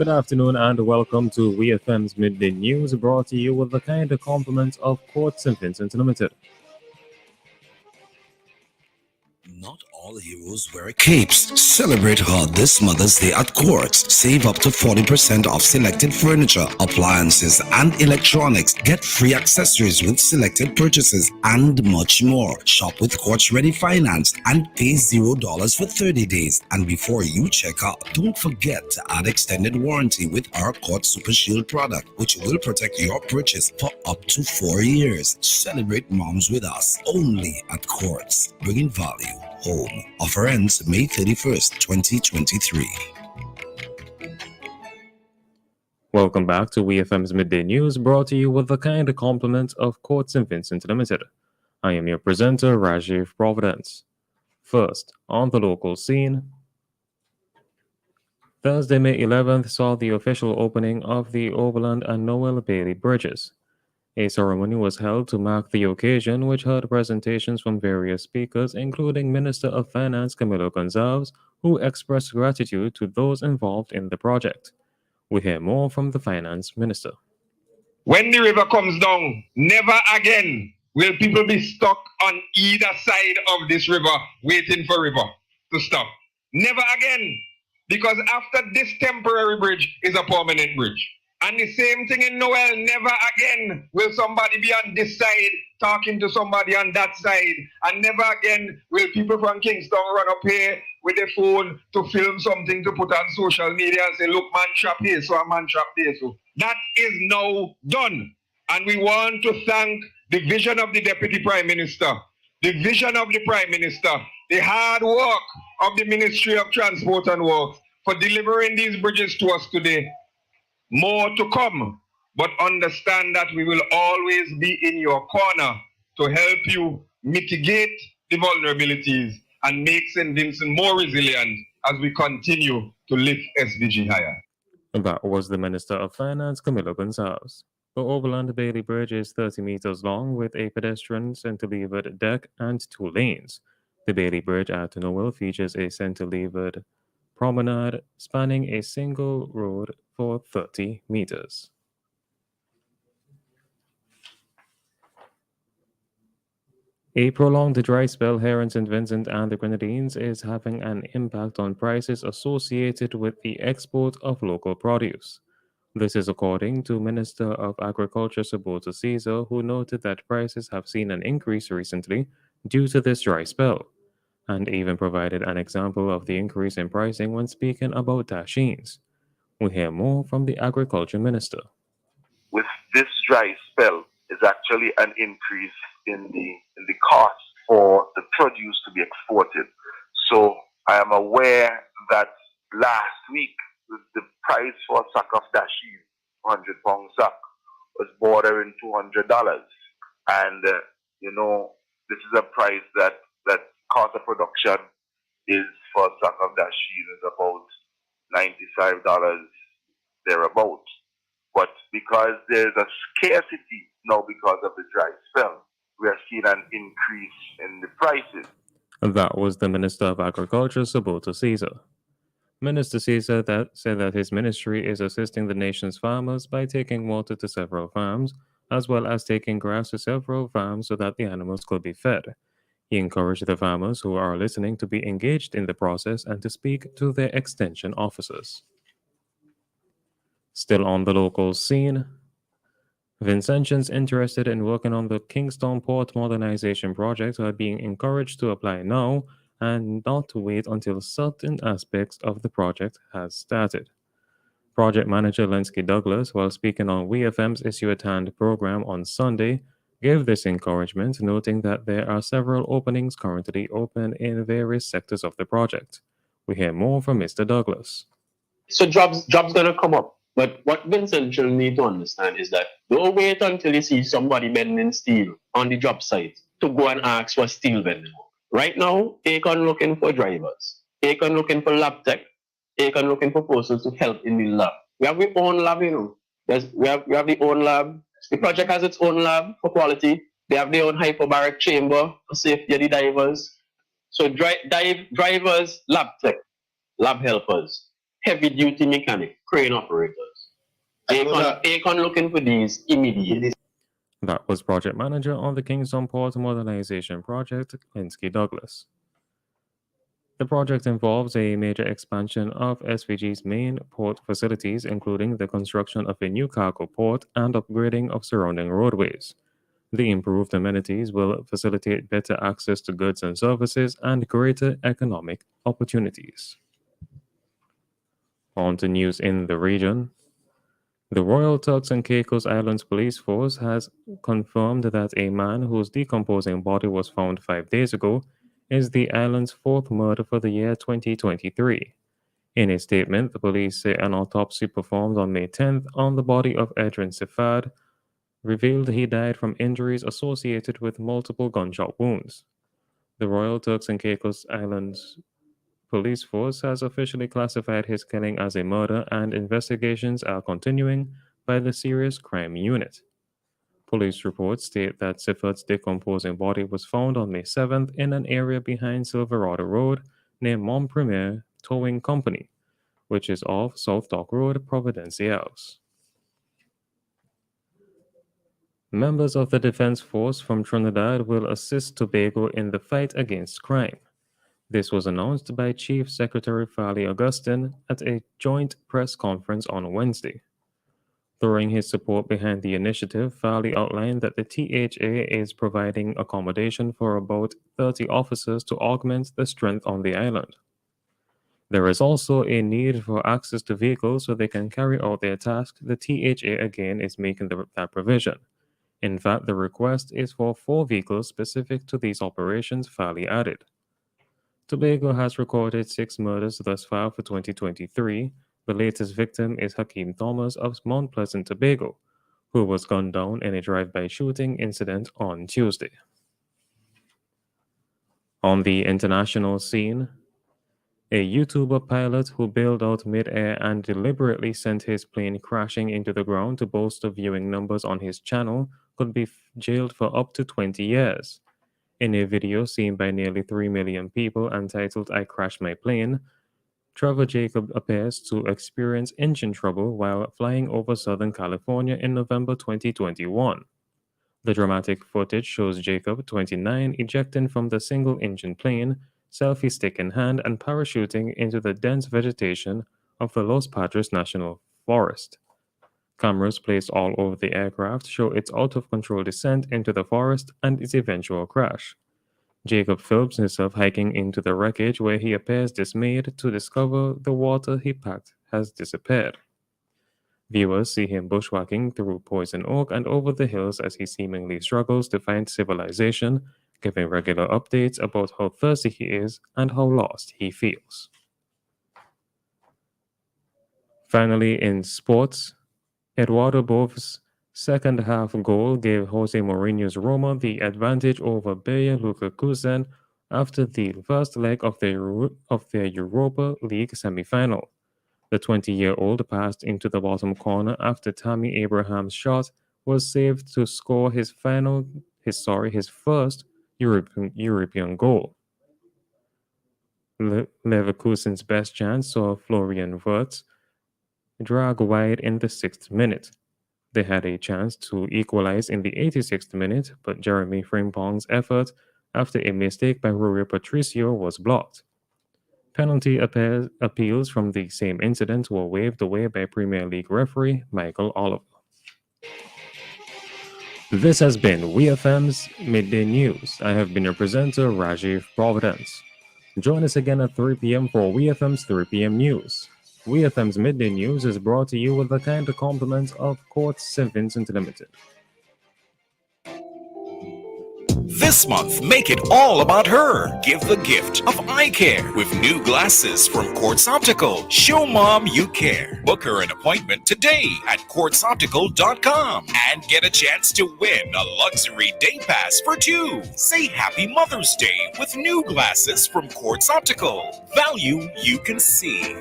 Good afternoon and welcome to WEFM's Midday News, brought to you with the kind of compliments of Court St. Vincent Limited. Not all heroes wear capes. Celebrate her this Mother's Day at Quartz. Save up to 40% off selected furniture, appliances, and electronics. Get free accessories with selected purchases and much more. Shop with Quartz Ready Finance and pay $0 for 30 days. And before you check out, don't forget to add extended warranty with our Quartz Super Shield product, which will protect your purchase for up to 4 years. Celebrate moms with us only at Quartz, bringing value home. Offer ends May 31st, 2023. Welcome back to WEFM's Midday News, brought to you with the kind compliments of Court St. Vincent Limited. I am your presenter, Rajiv Providence. First, on the local scene, Thursday, May 11th saw the official opening of the Overland and Noel Bailey bridges. A ceremony was held to mark the occasion, which heard presentations from various speakers, including Minister of Finance Camilo Gonzalez, who expressed gratitude to those involved in the project. We hear more from the Finance Minister. When the river comes down, never again will people be stuck on either side of this river waiting for river to stop. Never again. Because after this temporary bridge is a permanent bridge. And the same thing in Noel, never again will somebody be on this side talking to somebody on that side. And never again will people from Kingston run up here with a phone to film something to put on social media and say, look, man shop here, so a man shop there. So that is now done. And we want to thank the vision of the Deputy Prime Minister, the vision of the Prime Minister, the hard work of the Ministry of Transport and Works for delivering these bridges to us today. More to come, but understand that we will always be in your corner to help you mitigate the vulnerabilities and make St. Vincent more resilient as we continue to lift SVG higher. That was the Minister of Finance, Camilo Gonzalez. The Overland Bailey Bridge is 30 meters long with a pedestrian center-levered deck and 2 lanes. The Bailey Bridge at Noel features a center-levered promenade spanning a single road for 30 meters. A prolonged dry spell here in St. Vincent and the Grenadines is having an impact on prices associated with the export of local produce. This is according to Minister of Agriculture Sabota Caesar, who noted that prices have seen an increase recently due to this dry spell, and even provided an example of the increase in pricing when speaking about tashines. We hear more from the Agriculture Minister. With this dry spell, is actually an increase in the cost for the produce to be exported. So I am aware that last week the price for a sack of dasheen, 100-pound sack, was bordering $200, and this is a price that cost of production is for a sack of dasheen is about $95 thereabout. But because there's a scarcity now because of the dry spell, we are seeing an increase in the prices. That was the Minister of Agriculture, Sabota Caesar. Minister Caesar said that his ministry is assisting the nation's farmers by taking water to several farms, as well as taking grass to several farms so that the animals could be fed. He encouraged the farmers who are listening to be engaged in the process and to speak to their extension officers. Still on the local scene, Vincentians interested in working on the Kingston Port Modernization Project are being encouraged to apply now and not to wait until certain aspects of the project has started. Project Manager Lenski Douglas, while speaking on WEFM's Issue at Hand program on Sunday, gave this encouragement, noting that there are several openings currently open in various sectors of the project. We hear more from Mr. Douglas. So jobs gonna come up. But what Vincent should need to understand is that don't wait until you see somebody bending steel on the job site to go and ask for steel bending. Right now, Akon looking for drivers. Akon looking for lab tech. Akon looking for persons to help in the lab. We have our own lab, We have the own lab. The project has its own lab for quality. They have their own hyperbaric chamber for safety of the divers. So drivers, lab tech, lab helpers. heavy-duty mechanic, crane operators. Aecon looking for these immediately. That was project manager on the Kingston Port Modernization Project, Linsky Douglas. The project involves a major expansion of SVG's main port facilities, including the construction of a new cargo port and upgrading of surrounding roadways. The improved amenities will facilitate better access to goods and services and greater economic opportunities. On to news in the region. The Royal Turks and Caicos Islands Police Force has confirmed that a man whose decomposing body was found 5 days ago is the island's fourth murder for the year 2023. In a statement, the police say an autopsy performed on May 10th on the body of Edrin Sifad revealed he died from injuries associated with multiple gunshot wounds. The Royal Turks and Caicos Islands Police Force has officially classified his killing as a murder, and investigations are continuing by the Serious Crime Unit. Police reports state that Sifard's decomposing body was found on May 7th in an area behind Silverado Road near Mont Premier Towing Company, which is off South Dock Road, Providenciales. Members of the Defense Force from Trinidad will assist Tobago in the fight against crime. This was announced by Chief Secretary Fali Augustin at a joint press conference on Wednesday. Throwing his support behind the initiative, Fali outlined that the THA is providing accommodation for about 30 officers to augment the strength on the island. There is also a need for access to vehicles so they can carry out their task. The THA again is making that provision. In fact, the request is for 4 vehicles specific to these operations, Fali added. Tobago has recorded 6 murders thus far for 2023. The latest victim is Hakeem Thomas of Mount Pleasant, Tobago, who was gunned down in a drive-by shooting incident on Tuesday. On the international scene, a YouTuber pilot who bailed out mid-air and deliberately sent his plane crashing into the ground to bolster viewing numbers on his channel could be jailed for up to 20 years. In a video seen by nearly 3 million people entitled "I Crashed My Plane," Trevor Jacob appears to experience engine trouble while flying over Southern California in November 2021. The dramatic footage shows Jacob, 29, ejecting from the single-engine plane, selfie stick in hand, and parachuting into the dense vegetation of the Los Padres National Forest. Cameras placed all over the aircraft show its out-of-control descent into the forest and its eventual crash. Jacob films himself hiking into the wreckage, where he appears dismayed to discover the water he packed has disappeared. Viewers see him bushwhacking through Poison Oak and over the hills as he seemingly struggles to find civilization, giving regular updates about how thirsty he is and how lost he feels. Finally, in sports, Eduardo Bove's second-half goal gave Jose Mourinho's Roma the advantage over Bayer Leverkusen after the first leg of their Europa League semi-final. The 20-year-old passed into the bottom corner after Tammy Abraham's shot was saved to score his first European goal. Leverkusen's best chance saw Florian Wirtz drag wide in the 6th minute. They had a chance to equalize in the 86th minute, but Jeremy Frimpong's effort after a mistake by Rui Patricio was blocked. Penalty appeals from the same incident were waved away by Premier League referee Michael Oliver. This has been WEFM's Midday News. I have been your presenter, Rajiv Providence. Join us again at 3 p.m. for WEFM's 3 p.m. News. WEFM's Midday News is brought to you with the kind compliments of Courts St. Vincent Limited. This month, make it all about her. Give the gift of eye care with new glasses from Quartz Optical. Show mom you care. Book her an appointment today at quartzoptical.com and get a chance to win a luxury day pass for 2. Say Happy Mother's Day with new glasses from Quartz Optical. Value you can see.